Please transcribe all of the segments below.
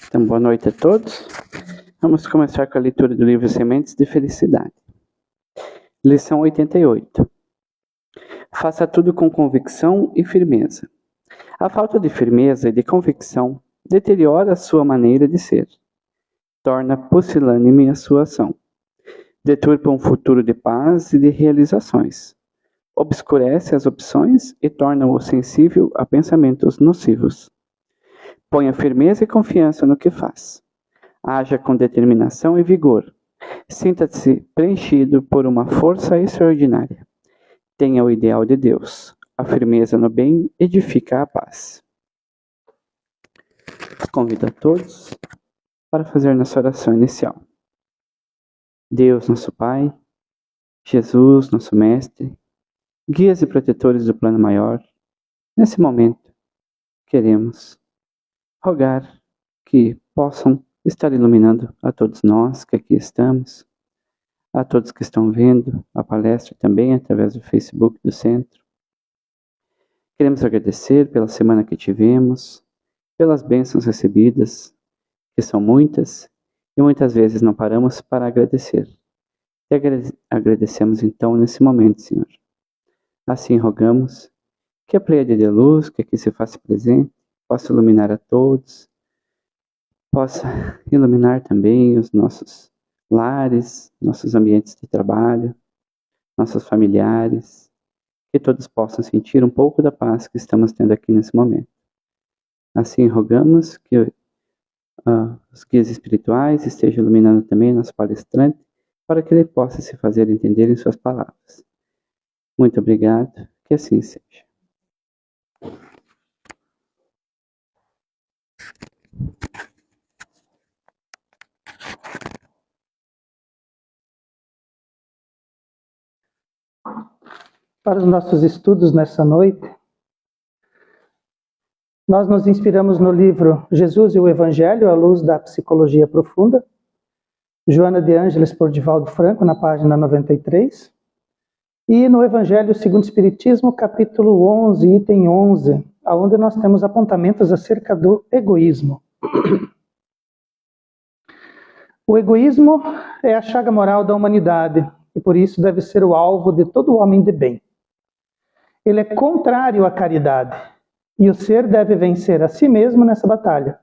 Então, boa noite a todos. Vamos começar com a leitura do livro Sementes de Felicidade. Lição 88. Faça tudo com convicção e firmeza. A falta de firmeza e de convicção deteriora a sua maneira de ser. Torna pusilânime a sua ação. Deturpa um futuro de paz e de realizações. Obscurece as opções e torna-o sensível a pensamentos nocivos. Ponha firmeza e confiança no que faz. Haja com determinação e vigor. Sinta-se preenchido por uma força extraordinária. Tenha o ideal de Deus. A firmeza no bem edifica a paz. Convido a todos para fazer nossa oração inicial. Deus, nosso Pai, Jesus, nosso Mestre, guias e protetores do plano maior, nesse momento queremos rogar que possam estar iluminando a todos nós que aqui estamos, a todos que estão vendo a palestra também através do Facebook do Centro. Queremos agradecer pela semana que tivemos, pelas bênçãos recebidas, que são muitas, e muitas vezes não paramos para agradecer. E agradecemos então nesse momento, Senhor. Assim rogamos que a pleiade de luz que aqui se faça presente possa iluminar a todos, possa iluminar também os nossos lares, nossos ambientes de trabalho, nossos familiares, que todos possam sentir um pouco da paz que estamos tendo aqui nesse momento. Assim rogamos que os guias espirituais estejam iluminando também nosso palestrante, para que ele possa se fazer entender em suas palavras. Muito obrigado, que assim seja. Para os nossos estudos nessa noite, nós nos inspiramos no livro Jesus e o Evangelho, à luz da psicologia profunda, Joana de Ângeles por Divaldo Franco, na página 93, e no Evangelho segundo o Espiritismo, capítulo 11, item 11, onde nós temos apontamentos acerca do egoísmo. O egoísmo é a chaga moral da humanidade, e por isso deve ser o alvo de todo homem de bem. Ele é contrário à caridade, e o ser deve vencer a si mesmo nessa batalha.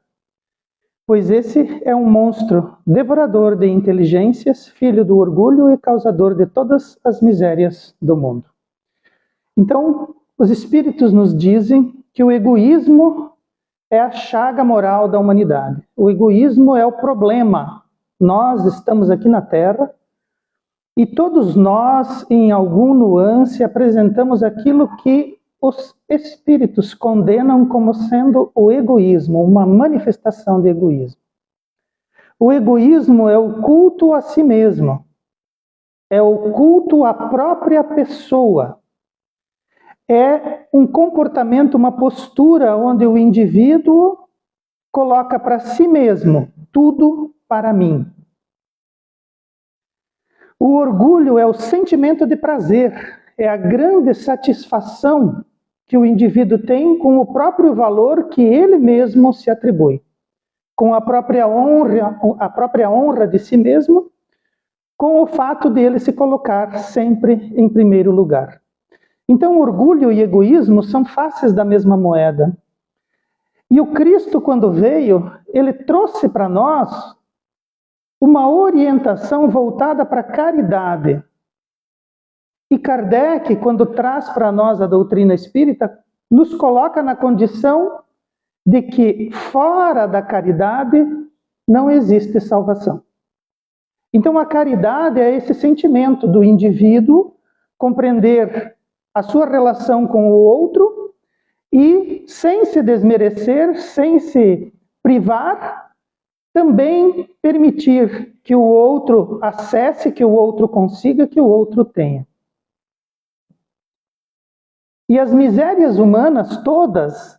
Pois esse é um monstro devorador de inteligências, filho do orgulho e causador de todas as misérias do mundo. Então, os espíritos nos dizem que o egoísmo é a chaga moral da humanidade. O egoísmo é o problema. Nós estamos aqui na Terra, e todos nós, em algum nuance, apresentamos aquilo que os espíritos condenam como sendo o egoísmo, uma manifestação de egoísmo. O egoísmo é o culto a si mesmo, é o culto à própria pessoa. É um comportamento, uma postura onde o indivíduo coloca para si mesmo tudo para mim. O orgulho é o sentimento de prazer, é a grande satisfação que o indivíduo tem com o próprio valor que ele mesmo se atribui, com a própria honra de si mesmo, com o fato de ele se colocar sempre em primeiro lugar. Então, orgulho e egoísmo são faces da mesma moeda. E o Cristo, quando veio, ele trouxe para nós uma orientação voltada para a caridade. E Kardec, quando traz para nós a doutrina espírita, nos coloca na condição de que fora da caridade não existe salvação. Então a caridade é esse sentimento do indivíduo compreender a sua relação com o outro e, sem se desmerecer, sem se privar, também permitir que o outro acesse, que o outro consiga, que o outro tenha. E as misérias humanas todas,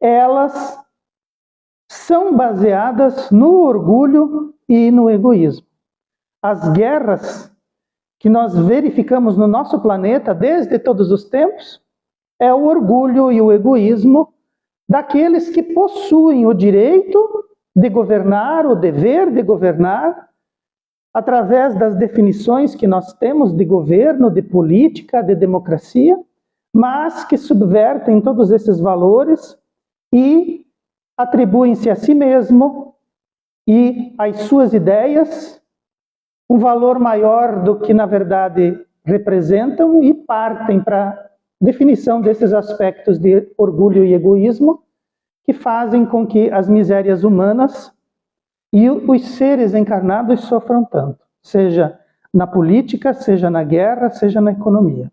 elas são baseadas no orgulho e no egoísmo. As guerras que nós verificamos no nosso planeta desde todos os tempos é o orgulho e o egoísmo daqueles que possuem o direito de governar, o dever de governar, através das definições que nós temos de governo, de política, de democracia, mas que subvertem todos esses valores e atribuem-se a si mesmo e às suas ideias um valor maior do que na verdade representam e partem para a definição desses aspectos de orgulho e egoísmo que fazem com que as misérias humanas e os seres encarnados sofram tanto, seja na política, seja na guerra, seja na economia.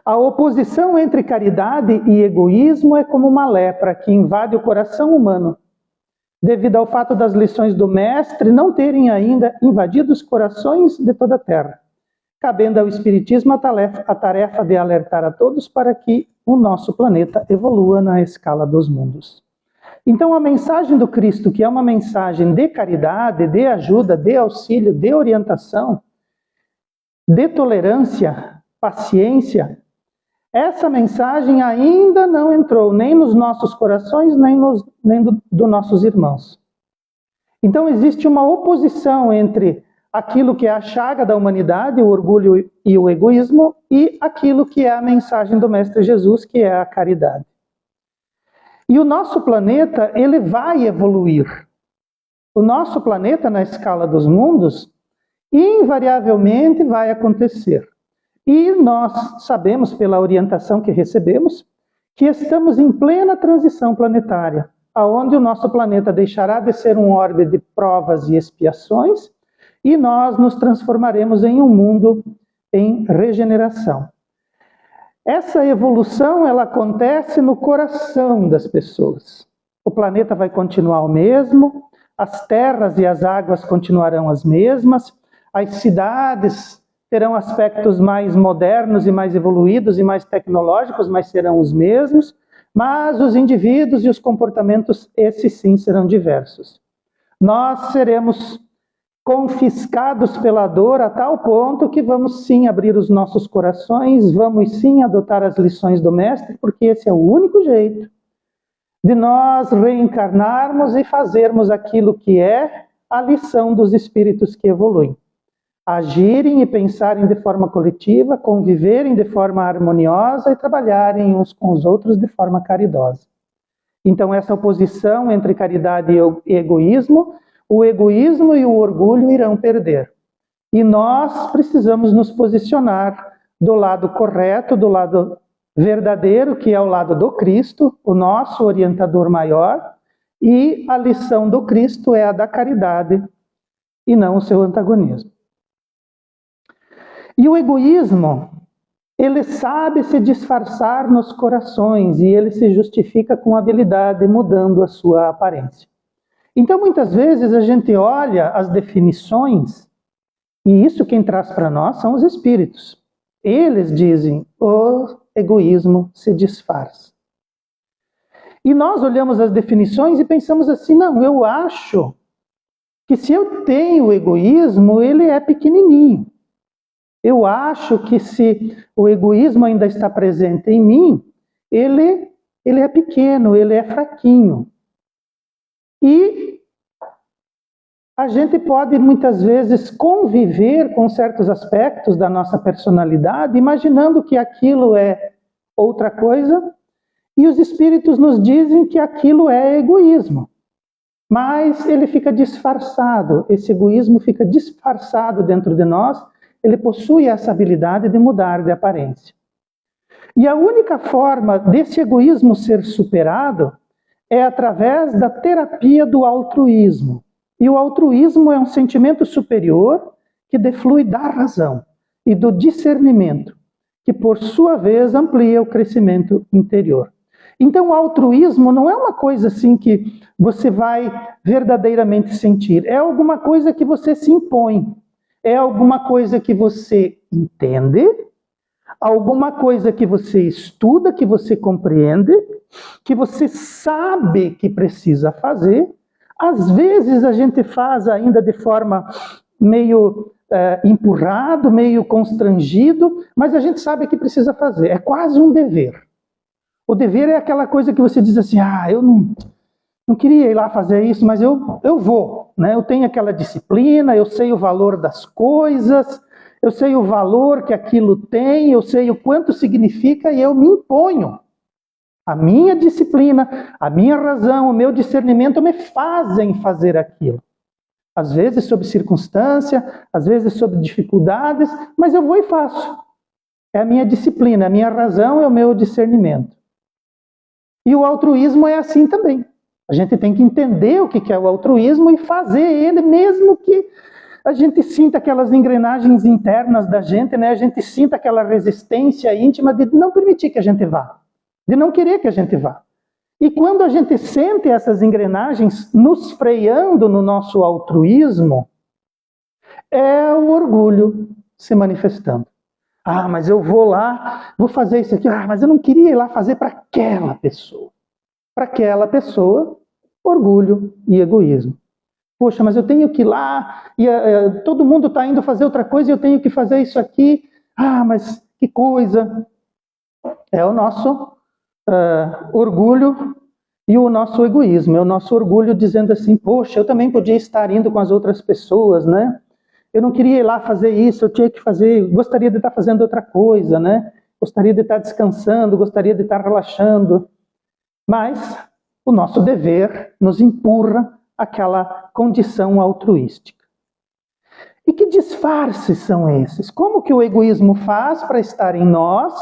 A oposição entre caridade e egoísmo é como uma lepra que invade o coração humano, devido ao fato das lições do Mestre não terem ainda invadido os corações de toda a Terra, cabendo ao Espiritismo a tarefa de alertar a todos para que o nosso planeta evolua na escala dos mundos. Então a mensagem do Cristo, que é uma mensagem de caridade, de ajuda, de auxílio, de orientação, de tolerância, paciência, essa mensagem ainda não entrou nem nos nossos corações, nem dos nossos irmãos. Então existe uma oposição entre aquilo que é a chaga da humanidade, o orgulho e o egoísmo, e aquilo que é a mensagem do Mestre Jesus, que é a caridade. E o nosso planeta, ele vai evoluir. O nosso planeta, na escala dos mundos, invariavelmente vai acontecer. E nós sabemos, pela orientação que recebemos, que estamos em plena transição planetária, onde o nosso planeta deixará de ser um orbe de provas e expiações, e nós nos transformaremos em um mundo em regeneração. Essa evolução, ela acontece no coração das pessoas. O planeta vai continuar o mesmo, as terras e as águas continuarão as mesmas, as cidades terão aspectos mais modernos e mais evoluídos e mais tecnológicos, mas serão os mesmos, mas os indivíduos e os comportamentos, esses sim, serão diversos. Nós seremos confiscados pela dor a tal ponto que vamos sim abrir os nossos corações, vamos sim adotar as lições do Mestre, porque esse é o único jeito de nós reencarnarmos e fazermos aquilo que é a lição dos espíritos que evoluem. Agirem e pensarem de forma coletiva, conviverem de forma harmoniosa e trabalharem uns com os outros de forma caridosa. Então essa oposição entre caridade e egoísmo, o egoísmo e o orgulho irão perder. E nós precisamos nos posicionar do lado correto, do lado verdadeiro, que é o lado do Cristo, o nosso orientador maior, e a lição do Cristo é a da caridade e não o seu antagonismo. E o egoísmo, ele sabe se disfarçar nos corações e ele se justifica com habilidade, mudando a sua aparência. Então, muitas vezes, a gente olha as definições, e isso quem traz para nós são os espíritos. Eles dizem, o egoísmo se disfarça. E nós olhamos as definições e pensamos assim, não, eu acho que se eu tenho egoísmo, ele é pequenininho. Eu acho que se o egoísmo ainda está presente em mim, ele é pequeno, ele é fraquinho. E a gente pode muitas vezes conviver com certos aspectos da nossa personalidade, imaginando que aquilo é outra coisa, e os espíritos nos dizem que aquilo é egoísmo. Mas ele fica disfarçado, esse egoísmo fica disfarçado dentro de nós, ele possui essa habilidade de mudar de aparência. E a única forma desse egoísmo ser superado é através da terapia do altruísmo. E o altruísmo é um sentimento superior que deflui da razão e do discernimento, que por sua vez amplia o crescimento interior. Então o altruísmo não é uma coisa assim que você vai verdadeiramente sentir, é alguma coisa que você se impõe. É alguma coisa que você entende, alguma coisa que você estuda, que você compreende, que você sabe que precisa fazer. Às vezes a gente faz ainda de forma meio empurrado, meio constrangido, mas a gente sabe que precisa fazer. É quase um dever. O dever é aquela coisa que você diz assim, eu não não queria ir lá fazer isso, mas eu vou, né? Eu tenho aquela disciplina, eu sei o valor das coisas, eu sei o valor que aquilo tem, eu sei o quanto significa e eu me imponho. A minha disciplina, a minha razão, o meu discernimento me fazem fazer aquilo. Às vezes sob circunstância, às vezes sob dificuldades, mas eu vou e faço. É a minha disciplina, a minha razão é o meu discernimento. E o altruísmo é assim também. A gente tem que entender o que é o altruísmo e fazer ele, mesmo que a gente sinta aquelas engrenagens internas da gente, né? A gente sinta aquela resistência íntima de não permitir que a gente vá, de não querer que a gente vá. E quando a gente sente essas engrenagens nos freando no nosso altruísmo, é o orgulho se manifestando. Ah, mas eu vou lá, vou fazer isso aqui. Ah, mas eu não queria ir lá fazer para aquela pessoa. Para aquela pessoa, orgulho e egoísmo. Poxa, mas eu tenho que ir lá, e todo mundo está indo fazer outra coisa e eu tenho que fazer isso aqui. Ah, mas que coisa. É o nosso orgulho e o nosso egoísmo. É o nosso orgulho dizendo assim, poxa, eu também podia estar indo com as outras pessoas, né? Eu não queria ir lá fazer isso, eu tinha que fazer, gostaria de estar fazendo outra coisa, né? Gostaria de estar descansando, gostaria de estar relaxando. Mas o nosso dever nos empurra àquela condição altruística. E que disfarces são esses? Como que o egoísmo faz para estar em nós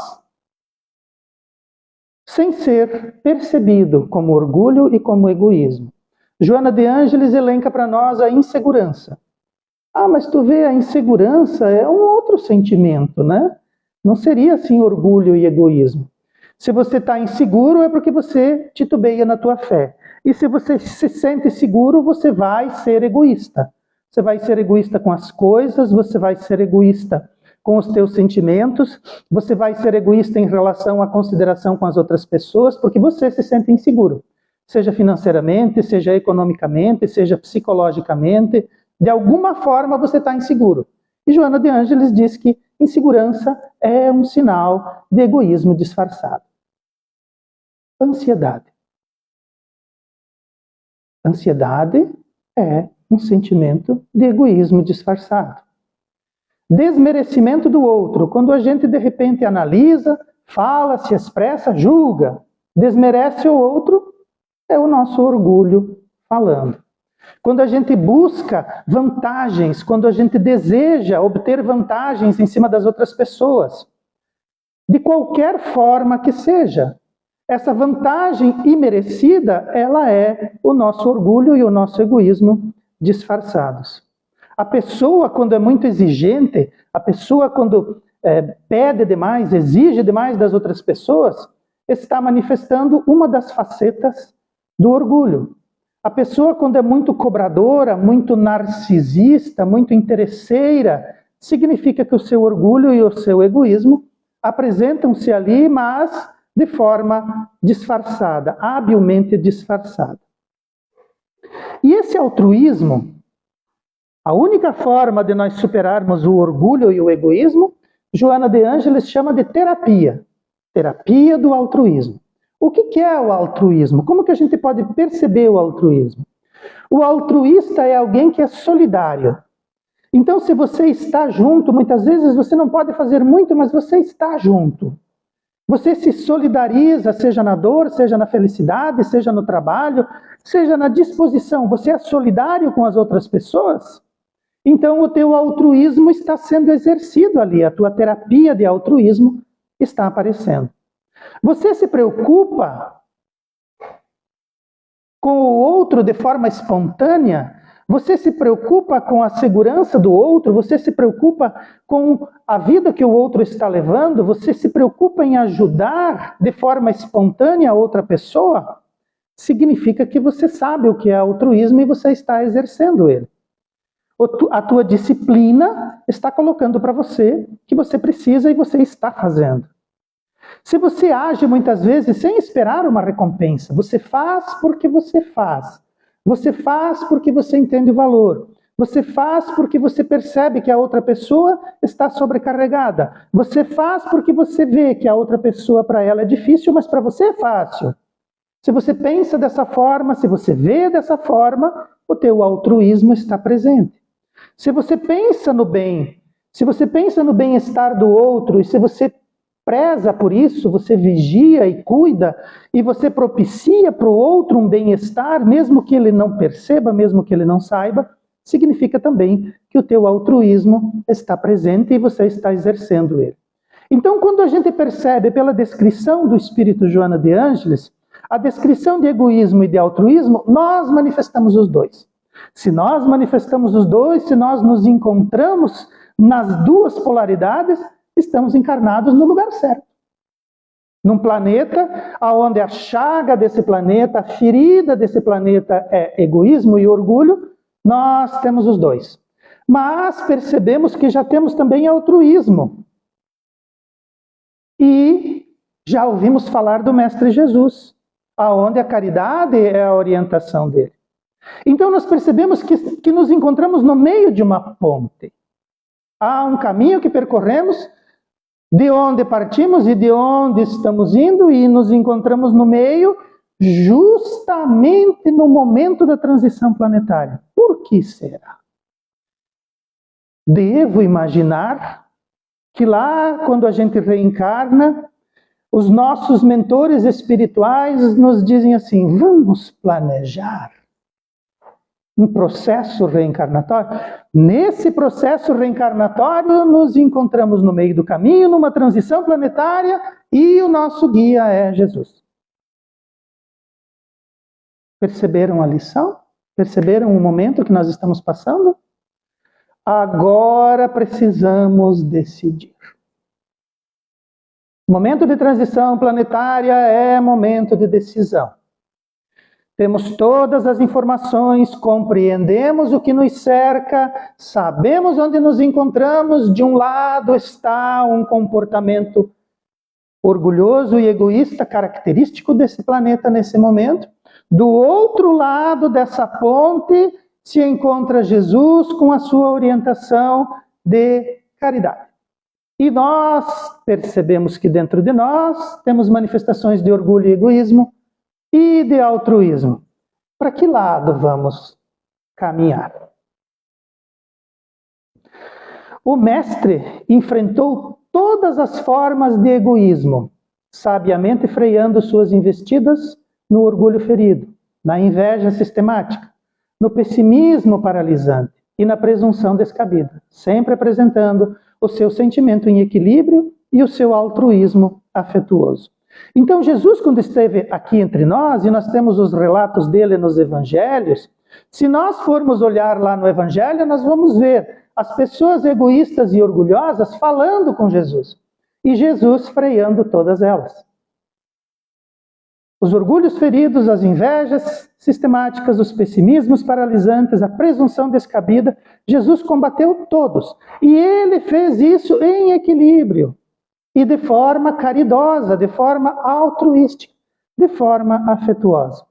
sem ser percebido como orgulho e como egoísmo? Joana de Ângeles elenca para nós a insegurança. Ah, mas tu vê, a insegurança é um outro sentimento, né? Não seria assim orgulho e egoísmo. Se você está inseguro é porque você titubeia na tua fé. E se você se sente seguro, você vai ser egoísta. Você vai ser egoísta com as coisas, você vai ser egoísta com os teus sentimentos, você vai ser egoísta em relação à consideração com as outras pessoas, porque você se sente inseguro. Seja financeiramente, seja economicamente, seja psicologicamente, de alguma forma você está inseguro. E Joana de Ângeles diz que insegurança é um sinal de egoísmo disfarçado. Ansiedade. Ansiedade é um sentimento de egoísmo disfarçado. Desmerecimento do outro. Quando a gente de repente analisa, fala, se expressa, julga, desmerece o outro, é o nosso orgulho falando. Quando a gente busca vantagens, quando a gente deseja obter vantagens em cima das outras pessoas, de qualquer forma que seja, essa vantagem imerecida, ela é o nosso orgulho e o nosso egoísmo disfarçados. A pessoa, quando é muito exigente, a pessoa, quando pede demais, exige demais das outras pessoas, está manifestando uma das facetas do orgulho. A pessoa, quando é muito cobradora, muito narcisista, muito interesseira, significa que o seu orgulho e o seu egoísmo apresentam-se ali, mas de forma disfarçada, habilmente disfarçada. E esse altruísmo, a única forma de nós superarmos o orgulho e o egoísmo, Joana de Ângeles chama de terapia. Terapia do altruísmo. O que é o altruísmo? Como que a gente pode perceber o altruísmo? O altruísta é alguém que é solidário. Então, se você está junto, muitas vezes você não pode fazer muito, mas você está junto. Você se solidariza, seja na dor, seja na felicidade, seja no trabalho, seja na disposição. Você é solidário com as outras pessoas? Então, o teu altruísmo está sendo exercido ali, a tua terapia de altruísmo está aparecendo. Você se preocupa com o outro de forma espontânea? Você se preocupa com a segurança do outro? Você se preocupa com a vida que o outro está levando? Você se preocupa em ajudar de forma espontânea a outra pessoa? Significa que você sabe o que é altruísmo e você está exercendo ele. A tua disciplina está colocando para você que você precisa e você está fazendo. Se você age muitas vezes sem esperar uma recompensa, você faz porque você faz. Você faz porque você entende o valor. Você faz porque você percebe que a outra pessoa está sobrecarregada. Você faz porque você vê que a outra pessoa, para ela, é difícil, mas para você é fácil. Se você pensa dessa forma, se você vê dessa forma, o teu altruísmo está presente. Se você pensa no bem, se você pensa no bem-estar do outro, e se você preza por isso, você vigia e cuida, e você propicia para o outro um bem-estar, mesmo que ele não perceba, mesmo que ele não saiba, significa também que o teu altruísmo está presente e você está exercendo ele. Então, quando a gente percebe pela descrição do Espírito Joana de Ângeles, a descrição de egoísmo e de altruísmo, nós manifestamos os dois. Se nós manifestamos os dois, se nós nos encontramos nas duas polaridades, estamos encarnados no lugar certo. Num planeta onde a chaga desse planeta, a ferida desse planeta é egoísmo e orgulho, nós temos os dois. Mas percebemos que já temos também altruísmo. E já ouvimos falar do Mestre Jesus, aonde a caridade é a orientação dele. Então nós percebemos que nos encontramos no meio de uma ponte. Há um caminho que percorremos, de onde partimos e de onde estamos indo, e nos encontramos no meio, justamente no momento da transição planetária. Por que será? Devo imaginar que lá, quando a gente reencarna, os nossos mentores espirituais nos dizem assim: vamos planejar um processo reencarnatório. Nesse processo reencarnatório, nos encontramos no meio do caminho, numa transição planetária, e o nosso guia é Jesus. Perceberam a lição? Perceberam o momento que nós estamos passando? Agora precisamos decidir. Momento de transição planetária é momento de decisão. Temos todas as informações, compreendemos o que nos cerca, sabemos onde nos encontramos. De um lado está um comportamento orgulhoso e egoísta, característico desse planeta nesse momento. Do outro lado dessa ponte se encontra Jesus com a sua orientação de caridade. E nós percebemos que dentro de nós temos manifestações de orgulho e egoísmo e de altruísmo. Para que lado vamos caminhar? O mestre enfrentou todas as formas de egoísmo, sabiamente freando suas investidas no orgulho ferido, na inveja sistemática, no pessimismo paralisante e na presunção descabida, sempre apresentando o seu sentimento em equilíbrio e o seu altruísmo afetuoso. Então Jesus, quando esteve aqui entre nós, e nós temos os relatos dele nos evangelhos, se nós formos olhar lá no evangelho, nós vamos ver as pessoas egoístas e orgulhosas falando com Jesus, e Jesus freando todas elas. Os orgulhos feridos, as invejas sistemáticas, os pessimismos paralisantes, a presunção descabida, Jesus combateu todos. E ele fez isso em equilíbrio. E de forma caridosa, de forma altruística, de forma afetuosa.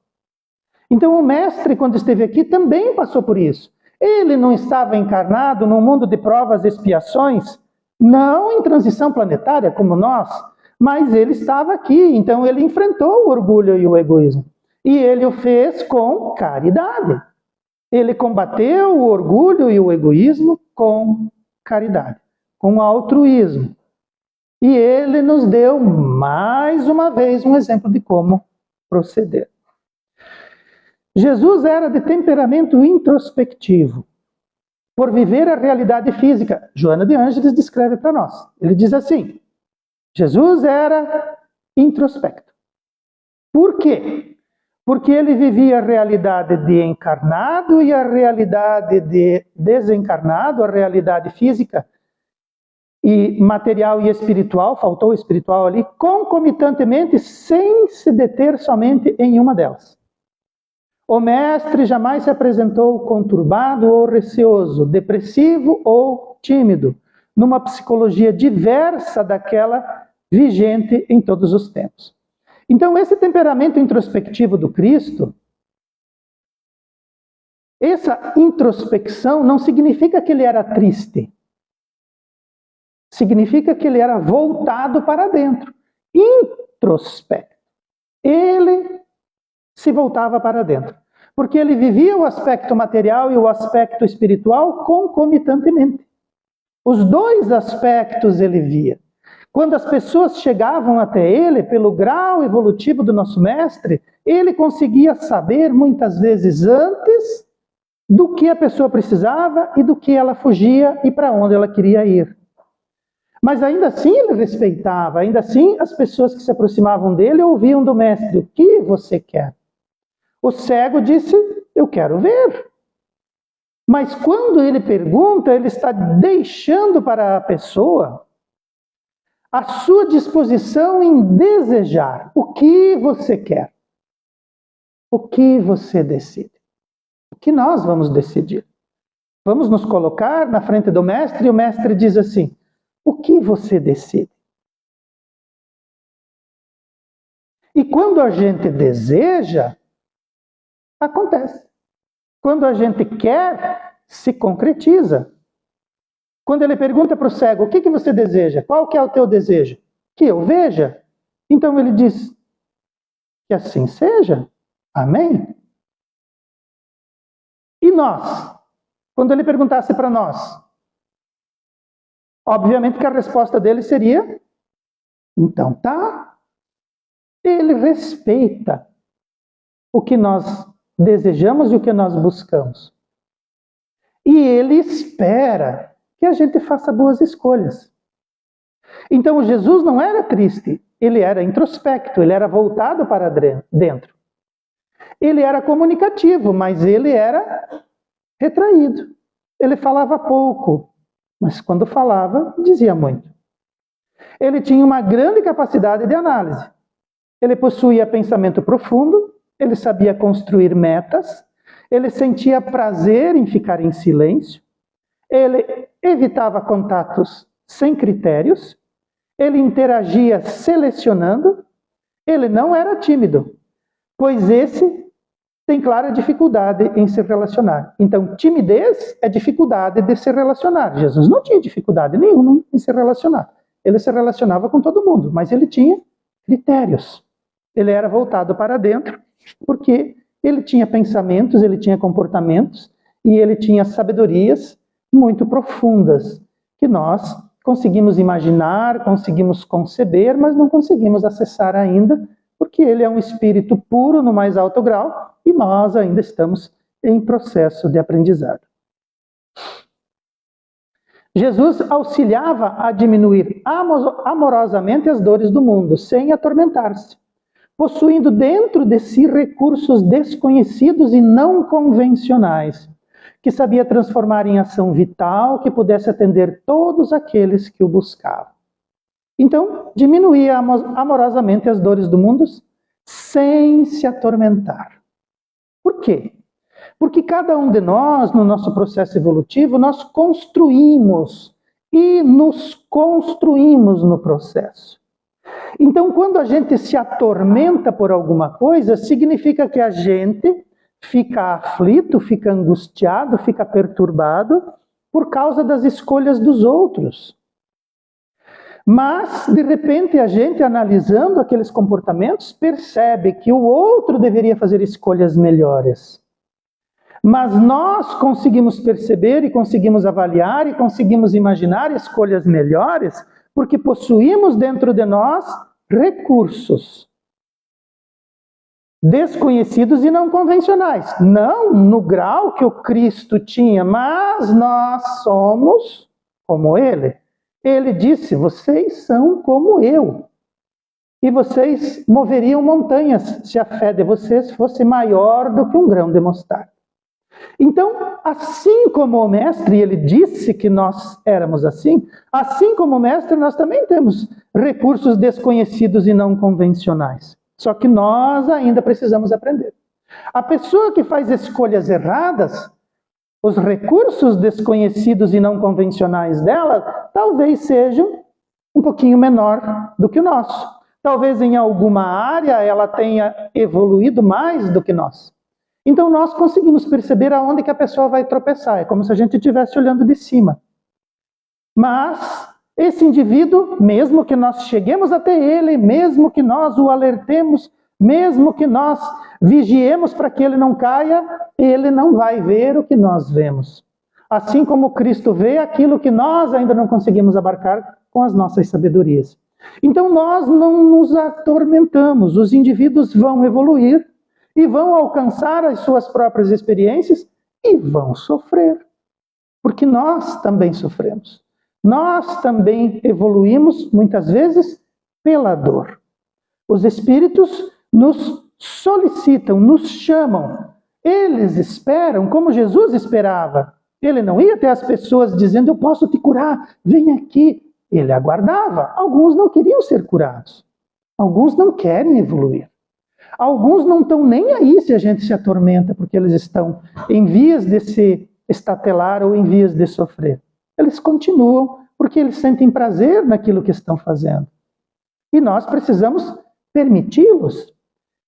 Então o mestre, quando esteve aqui, também passou por isso. Ele não estava encarnado num mundo de provas e expiações, não em transição planetária como nós, mas ele estava aqui, então ele enfrentou o orgulho e o egoísmo. E ele o fez com caridade. Ele combateu o orgulho e o egoísmo com caridade, com altruísmo. E ele nos deu, mais uma vez, um exemplo de como proceder. Jesus era de temperamento introspectivo. Por viver a realidade física, Joana de Ângeles descreve para nós. Ele diz assim: Jesus era introspecto. Por quê? Porque ele vivia a realidade de encarnado e a realidade de desencarnado, a realidade física e material e espiritual, faltou o espiritual ali, concomitantemente, sem se deter somente em uma delas. O mestre jamais se apresentou conturbado ou receoso, depressivo ou tímido, numa psicologia diversa daquela vigente em todos os tempos. Então, esse temperamento introspectivo do Cristo, essa introspecção não significa que ele era triste. Significa que ele era voltado para dentro. Introspecto. Ele se voltava para dentro. Porque ele vivia o aspecto material e o aspecto espiritual concomitantemente. Os dois aspectos ele via. Quando as pessoas chegavam até ele, pelo grau evolutivo do nosso mestre, ele conseguia saber muitas vezes antes do que a pessoa precisava e do que ela fugia e para onde ela queria ir. Mas ainda assim ele respeitava, ainda assim as pessoas que se aproximavam dele ouviam do mestre: o que você quer? O cego disse: eu quero ver. Mas quando ele pergunta, ele está deixando para a pessoa a sua disposição em desejar. O que você quer? O que você decide? O que nós vamos decidir? Vamos nos colocar na frente do mestre e o mestre diz assim: o que você decide? E quando a gente deseja, acontece. Quando a gente quer, se concretiza. Quando ele pergunta para o cego: o que você deseja? Qual que é o teu desejo? Que eu veja. Então ele diz: que assim seja. Amém? E nós? Quando ele perguntasse para nós, obviamente que a resposta dele seria: então tá. Ele respeita o que nós desejamos e o que nós buscamos. E ele espera que a gente faça boas escolhas. Então Jesus não era triste, ele era introspecto, ele era voltado para dentro. Ele era comunicativo, mas ele era retraído. Ele falava pouco, mas quando falava, dizia muito. Ele tinha uma grande capacidade de análise. Ele possuía pensamento profundo, ele sabia construir metas, ele sentia prazer em ficar em silêncio, ele evitava contatos sem critérios, ele interagia selecionando, ele não era tímido, pois esse tem clara dificuldade em se relacionar. Então, timidez é dificuldade de se relacionar. Jesus não tinha dificuldade nenhuma em se relacionar. Ele se relacionava com todo mundo, mas ele tinha critérios. Ele era voltado para dentro, porque ele tinha pensamentos, ele tinha comportamentos e ele tinha sabedorias muito profundas, que nós conseguimos imaginar, conseguimos conceber, mas não conseguimos acessar ainda, porque ele é um espírito puro no mais alto grau e nós ainda estamos em processo de aprendizado. Jesus auxiliava a diminuir amorosamente as dores do mundo, sem atormentar-se, possuindo dentro de si recursos desconhecidos e não convencionais, que sabia transformar em ação vital que pudesse atender todos aqueles que o buscavam. Então, diminuía amorosamente as dores do mundo sem se atormentar. Por quê? Porque cada um de nós, no nosso processo evolutivo, nós construímos e nos construímos no processo. Então, quando a gente se atormenta por alguma coisa, significa que a gente fica aflito, fica angustiado, fica perturbado por causa das escolhas dos outros. Mas, de repente, a gente, analisando aqueles comportamentos, percebe que o outro deveria fazer escolhas melhores. Mas nós conseguimos perceber e conseguimos avaliar e conseguimos imaginar escolhas melhores porque possuímos dentro de nós recursos desconhecidos e não convencionais. Não no grau que o Cristo tinha, mas nós somos como Ele. Ele disse: vocês são como eu. E vocês moveriam montanhas se a fé de vocês fosse maior do que um grão de mostarda. Então, assim como o mestre, ele disse que nós éramos assim como o mestre, nós também temos recursos desconhecidos e não convencionais. Só que nós ainda precisamos aprender. A pessoa que faz escolhas erradas, os recursos desconhecidos e não convencionais dela, talvez sejam um pouquinho menor do que o nosso. Talvez em alguma área ela tenha evoluído mais do que nós. Então nós conseguimos perceber aonde que a pessoa vai tropeçar. É como se a gente estivesse olhando de cima. Mas esse indivíduo, mesmo que nós cheguemos até ele, mesmo que nós o alertemos, mesmo que nós Vigiemos para que ele não caia, ele não vai ver o que nós vemos. Assim como Cristo vê aquilo que nós ainda não conseguimos abarcar com as nossas sabedorias. Então nós não nos atormentamos, os indivíduos vão evoluir e vão alcançar as suas próprias experiências e vão sofrer. Porque nós também sofremos. Nós também evoluímos, muitas vezes, pela dor. Os espíritos nos solicitam, nos chamam. Eles esperam como Jesus esperava. Ele não ia até as pessoas dizendo, eu posso te curar, vem aqui. Ele aguardava. Alguns não queriam ser curados. Alguns não querem evoluir. Alguns não estão nem aí se a gente se atormenta, porque eles estão em vias de se estatelar ou em vias de sofrer. Eles continuam porque eles sentem prazer naquilo que estão fazendo. E nós precisamos permiti-los.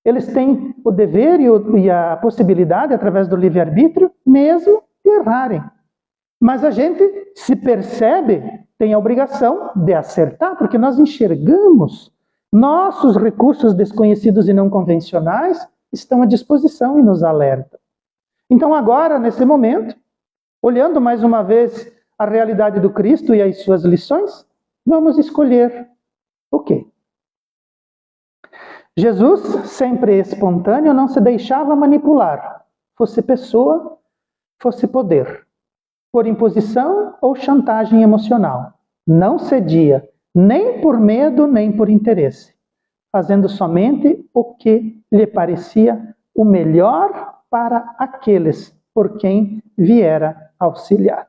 Eles têm o dever e a possibilidade, através do livre-arbítrio, mesmo de errarem. Mas a gente, se percebe, tem a obrigação de acertar, porque nós enxergamos. Nossos recursos desconhecidos e não convencionais estão à disposição e nos alertam. Então agora, nesse momento, olhando mais uma vez a realidade do Cristo e as suas lições, vamos escolher o quê? Jesus, sempre espontâneo, não se deixava manipular, fosse pessoa, fosse poder, por imposição ou chantagem emocional. Não cedia, nem por medo, nem por interesse, fazendo somente o que lhe parecia o melhor para aqueles por quem viera auxiliar.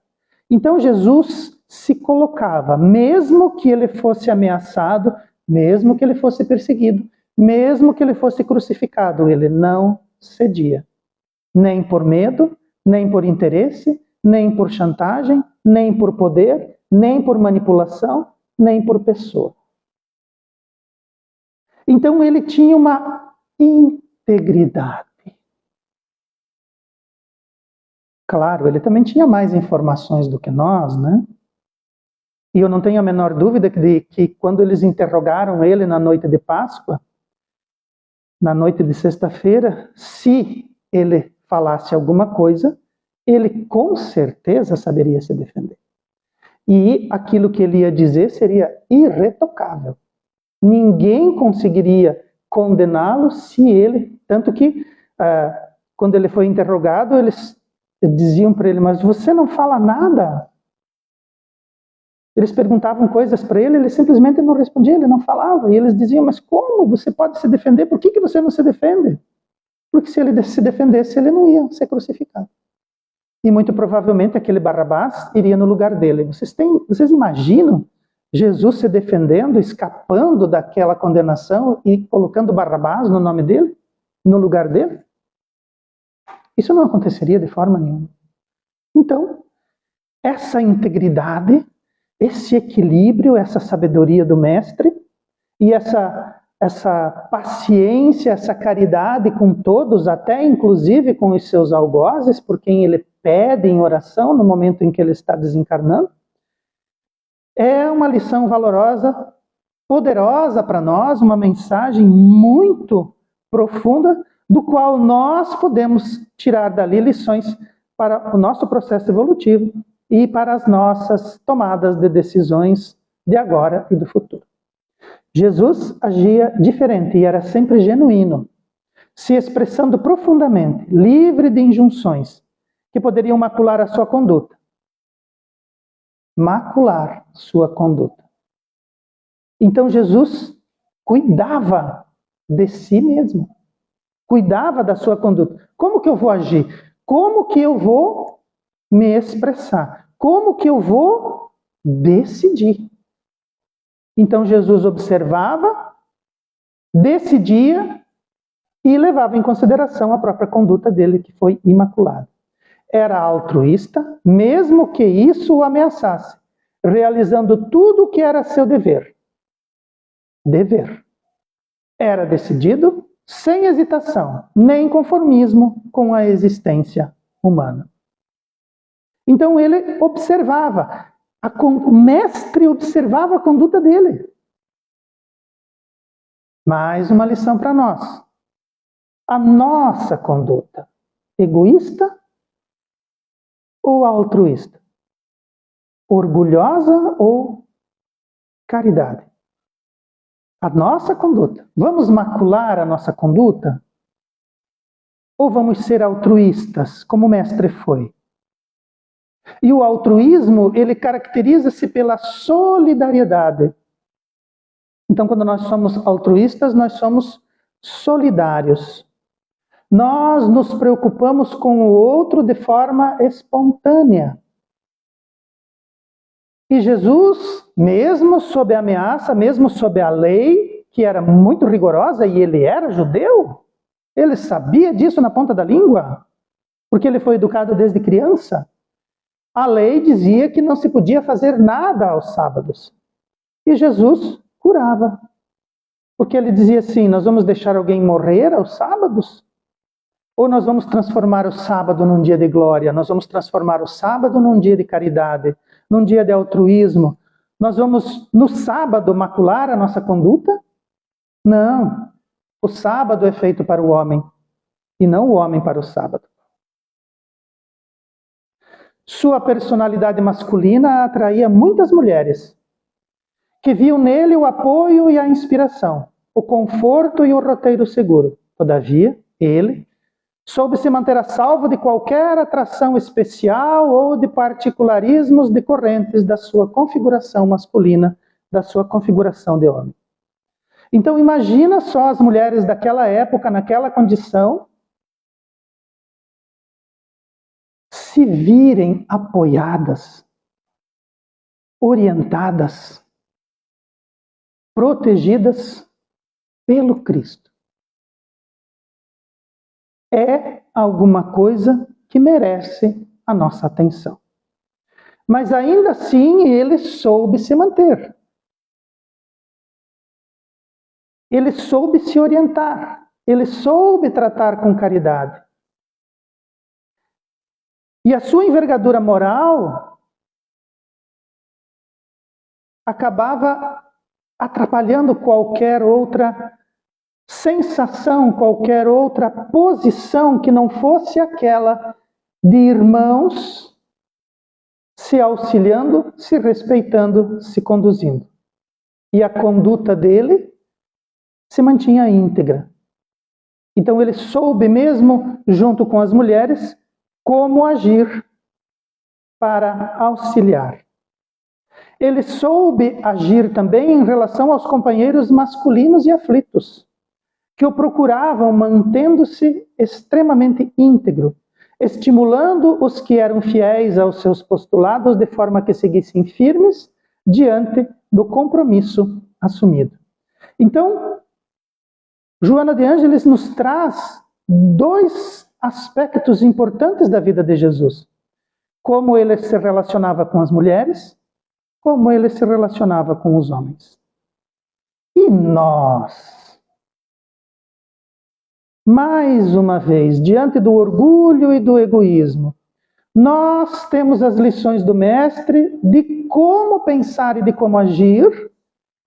Então Jesus se colocava, mesmo que ele fosse ameaçado, mesmo que ele fosse perseguido, mesmo que ele fosse crucificado, ele não cedia. Nem por medo, nem por interesse, nem por chantagem, nem por poder, nem por manipulação, nem por pessoa. Então ele tinha uma integridade. Claro, ele também tinha mais informações do que nós, né? E eu não tenho a menor dúvida de que quando eles interrogaram ele na noite de Páscoa, na noite de sexta-feira, se ele falasse alguma coisa, ele com certeza saberia se defender. E aquilo que ele ia dizer seria irretocável. Ninguém conseguiria condená-lo se ele... Tanto que, quando ele foi interrogado, eles diziam para ele, mas você não fala nada? Eles perguntavam coisas para ele, ele simplesmente não respondia, ele não falava. E eles diziam, mas como você pode se defender? Por que você não se defende? Porque se ele se defendesse, ele não ia ser crucificado. E muito provavelmente aquele Barrabás iria no lugar dele. Vocês imaginam Jesus se defendendo, escapando daquela condenação e colocando Barrabás no nome dele, no lugar dele? Isso não aconteceria de forma nenhuma. Então, essa integridade, esse equilíbrio, essa sabedoria do mestre e essa paciência, essa caridade com todos, até inclusive com os seus algozes, por quem ele pede em oração no momento em que ele está desencarnando, é uma lição valorosa, poderosa para nós, uma mensagem muito profunda, do qual nós podemos tirar dali lições para o nosso processo evolutivo e para as nossas tomadas de decisões de agora e do futuro. Jesus agia diferente e era sempre genuíno, se expressando profundamente, livre de injunções que poderiam macular a sua conduta. Macular sua conduta. Então Jesus cuidava de si mesmo. Cuidava da sua conduta. Como que eu vou agir? Como que eu vou me expressar? Como que eu vou decidir? Então Jesus observava, decidia e levava em consideração a própria conduta dele, que foi imaculada. Era altruísta, mesmo que isso o ameaçasse, realizando tudo o que era seu dever. Dever. Era decidido, sem hesitação, nem conformismo com a existência humana. Então ele observava, o mestre observava a conduta dele. Mais uma lição para nós. a nossa conduta? Egoísta ou altruísta? Orgulhosa ou caridade? A nossa conduta. Vamos macular a nossa conduta? Ou vamos ser altruístas, como o mestre foi? E o altruísmo, ele caracteriza-se pela solidariedade. Então, quando nós somos altruístas, nós somos solidários. Nós nos preocupamos com o outro de forma espontânea. E Jesus, mesmo sob a ameaça, mesmo sob a lei, que era muito rigorosa, e ele era judeu, ele sabia disso na ponta da língua, porque ele foi educado desde criança. A lei dizia que não se podia fazer nada aos sábados. E Jesus curava. Porque ele dizia assim, nós vamos deixar alguém morrer aos sábados? Ou nós vamos transformar o sábado num dia de glória? Nós vamos transformar o sábado num dia de caridade, num dia de altruísmo? Nós vamos, no sábado, macular a nossa conduta? Não. O sábado é feito para o homem, e não o homem para o sábado. Sua personalidade masculina atraía muitas mulheres, que viam nele o apoio e a inspiração, o conforto e o roteiro seguro. Todavia, ele soube se manter a salvo de qualquer atração especial ou de particularismos decorrentes da sua configuração masculina, da sua configuração de homem. Então imagina só as mulheres daquela época, naquela condição, se virem apoiadas, orientadas, protegidas pelo Cristo. É alguma coisa que merece a nossa atenção. Mas ainda assim ele soube se manter. Ele soube se orientar. Ele soube tratar com caridade. E a sua envergadura moral acabava atrapalhando qualquer outra sensação, qualquer outra posição que não fosse aquela de irmãos se auxiliando, se respeitando, se conduzindo. E a conduta dele se mantinha íntegra. Então ele soube mesmo, junto com as mulheres, como agir para auxiliar. Ele soube agir também em relação aos companheiros masculinos e aflitos, que o procuravam mantendo-se extremamente íntegro, estimulando os que eram fiéis aos seus postulados de forma que seguissem firmes diante do compromisso assumido. Então, Joana de Ângeles nos traz dois aspectos importantes da vida de Jesus. Como ele se relacionava com as mulheres, como ele se relacionava com os homens. E nós, mais uma vez, diante do orgulho e do egoísmo, nós temos as lições do Mestre de como pensar e de como agir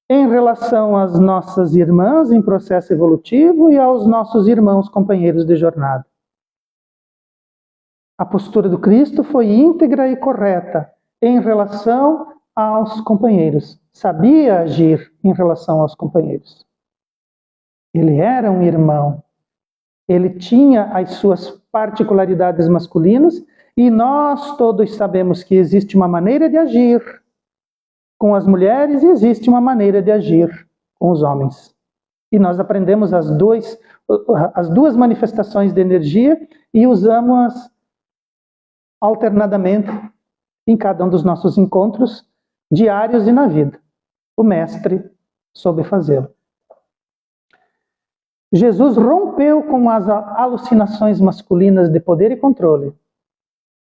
em relação às nossas irmãs em processo evolutivo e aos nossos irmãos companheiros de jornada. A postura do Cristo foi íntegra e correta em relação aos companheiros. Sabia agir em relação aos companheiros. Ele era um irmão. Ele tinha as suas particularidades masculinas e nós todos sabemos que existe uma maneira de agir com as mulheres e existe uma maneira de agir com os homens. E nós aprendemos as duas manifestações de energia e usamos-as alternadamente em cada um dos nossos encontros diários e na vida. O Mestre soube fazê-lo. Jesus rompeu com as alucinações masculinas de poder e controle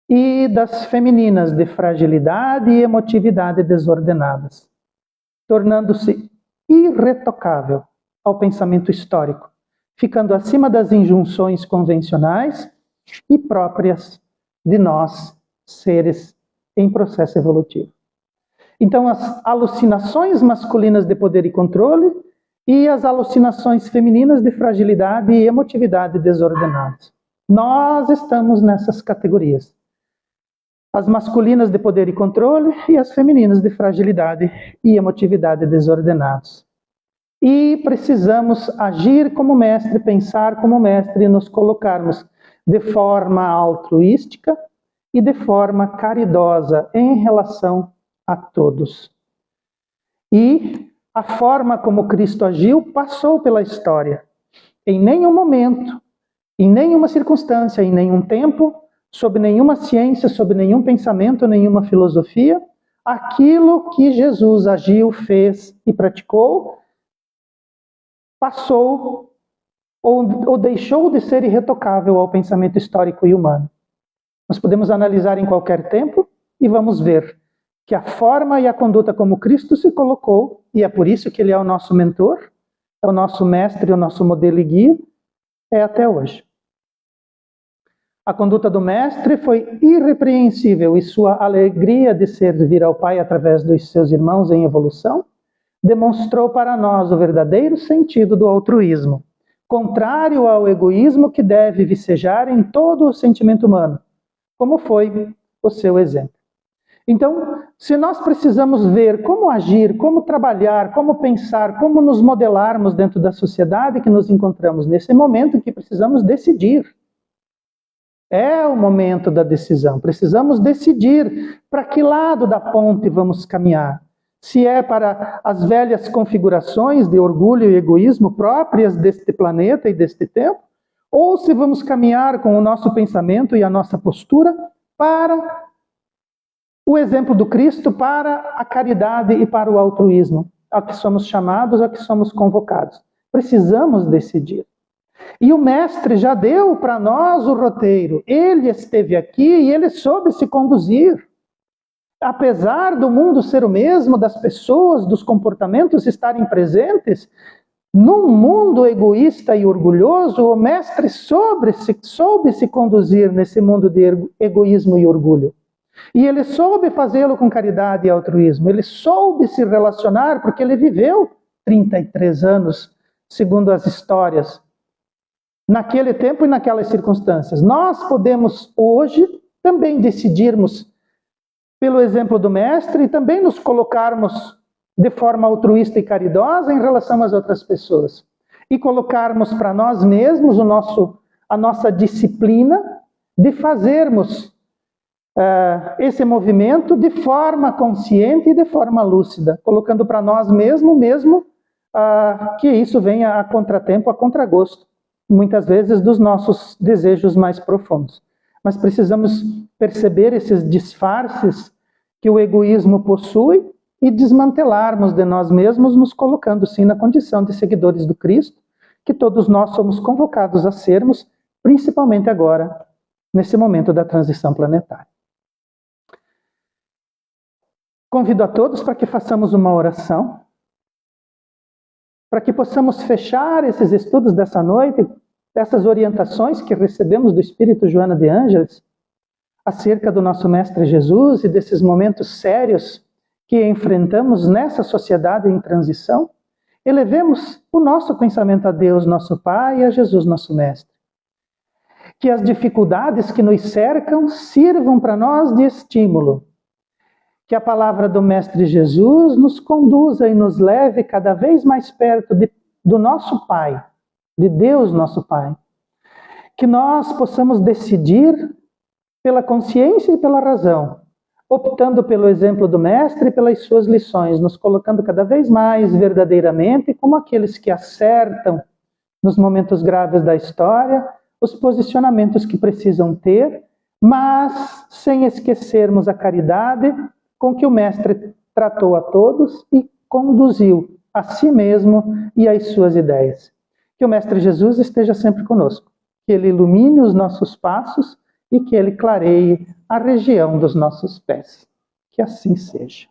e das femininas de fragilidade e emotividade desordenadas, tornando-se irretocável ao pensamento histórico, ficando acima das injunções convencionais e próprias de nós, seres em processo evolutivo. Então, as alucinações masculinas de poder e controle e as alucinações femininas de fragilidade e emotividade desordenadas. Nós estamos nessas categorias. As masculinas de poder e controle e as femininas de fragilidade e emotividade desordenados. E precisamos agir como mestre, pensar como mestre e nos colocarmos de forma altruística e de forma caridosa em relação a todos. E a forma como Cristo agiu passou pela história. Em nenhum momento, em nenhuma circunstância, em nenhum tempo, sob nenhuma ciência, sob nenhum pensamento, nenhuma filosofia, aquilo que Jesus agiu, fez e praticou, passou ou deixou de ser irretocável ao pensamento histórico e humano. Nós podemos analisar em qualquer tempo e vamos ver que a forma e a conduta como Cristo se colocou, e é por isso que ele é o nosso mentor, é o nosso mestre, o nosso modelo e guia, é até hoje. A conduta do mestre foi irrepreensível e sua alegria de servir ao Pai através dos seus irmãos em evolução demonstrou para nós o verdadeiro sentido do altruísmo, contrário ao egoísmo que deve vicejar em todo o sentimento humano, como foi o seu exemplo. Então, se nós precisamos ver como agir, como trabalhar, como pensar, como nos modelarmos dentro da sociedade que nos encontramos nesse momento em que precisamos decidir. É o momento da decisão. Precisamos decidir para que lado da ponte vamos caminhar. Se é para as velhas configurações de orgulho e egoísmo próprias deste planeta e deste tempo, ou se vamos caminhar com o nosso pensamento e a nossa postura para o exemplo do Cristo, para a caridade e para o altruísmo, a que somos chamados, a que somos convocados. Precisamos decidir. E o mestre já deu para nós o roteiro. Ele esteve aqui e ele soube se conduzir. Apesar do mundo ser o mesmo, das pessoas, dos comportamentos estarem presentes, num mundo egoísta e orgulhoso, o mestre soube se conduzir nesse mundo de egoísmo e orgulho. E ele soube fazê-lo com caridade e altruísmo. Ele soube se relacionar porque ele viveu 33 anos, segundo as histórias, naquele tempo e naquelas circunstâncias. Nós podemos hoje também decidirmos pelo exemplo do mestre e também nos colocarmos de forma altruísta e caridosa em relação às outras pessoas. E colocarmos para nós mesmos a nossa disciplina de fazermos esse movimento de forma consciente e de forma lúcida, colocando para nós mesmo que isso venha a contratempo, a contragosto, muitas vezes dos nossos desejos mais profundos. Mas precisamos perceber esses disfarces que o egoísmo possui e desmantelarmos de nós mesmos, nos colocando sim na condição de seguidores do Cristo, que todos nós somos convocados a sermos, principalmente agora, nesse momento da transição planetária. Convido a todos para que façamos uma oração, para que possamos fechar esses estudos dessa noite, essas orientações que recebemos do Espírito Joana de Ângeles, acerca do nosso Mestre Jesus e desses momentos sérios que enfrentamos nessa sociedade em transição, elevemos o nosso pensamento a Deus, nosso Pai, e a Jesus, nosso Mestre. Que as dificuldades que nos cercam sirvam para nós de estímulo. Que a palavra do Mestre Jesus nos conduza e nos leve cada vez mais perto do nosso Pai, de Deus, nosso Pai. Que nós possamos decidir pela consciência e pela razão, optando pelo exemplo do Mestre e pelas suas lições, nos colocando cada vez mais verdadeiramente como aqueles que acertam nos momentos graves da história, os posicionamentos que precisam ter, mas sem esquecermos a caridade com que o Mestre tratou a todos e conduziu a si mesmo e as suas ideias. Que o Mestre Jesus esteja sempre conosco, que Ele ilumine os nossos passos e que Ele clareie a região dos nossos pés. Que assim seja.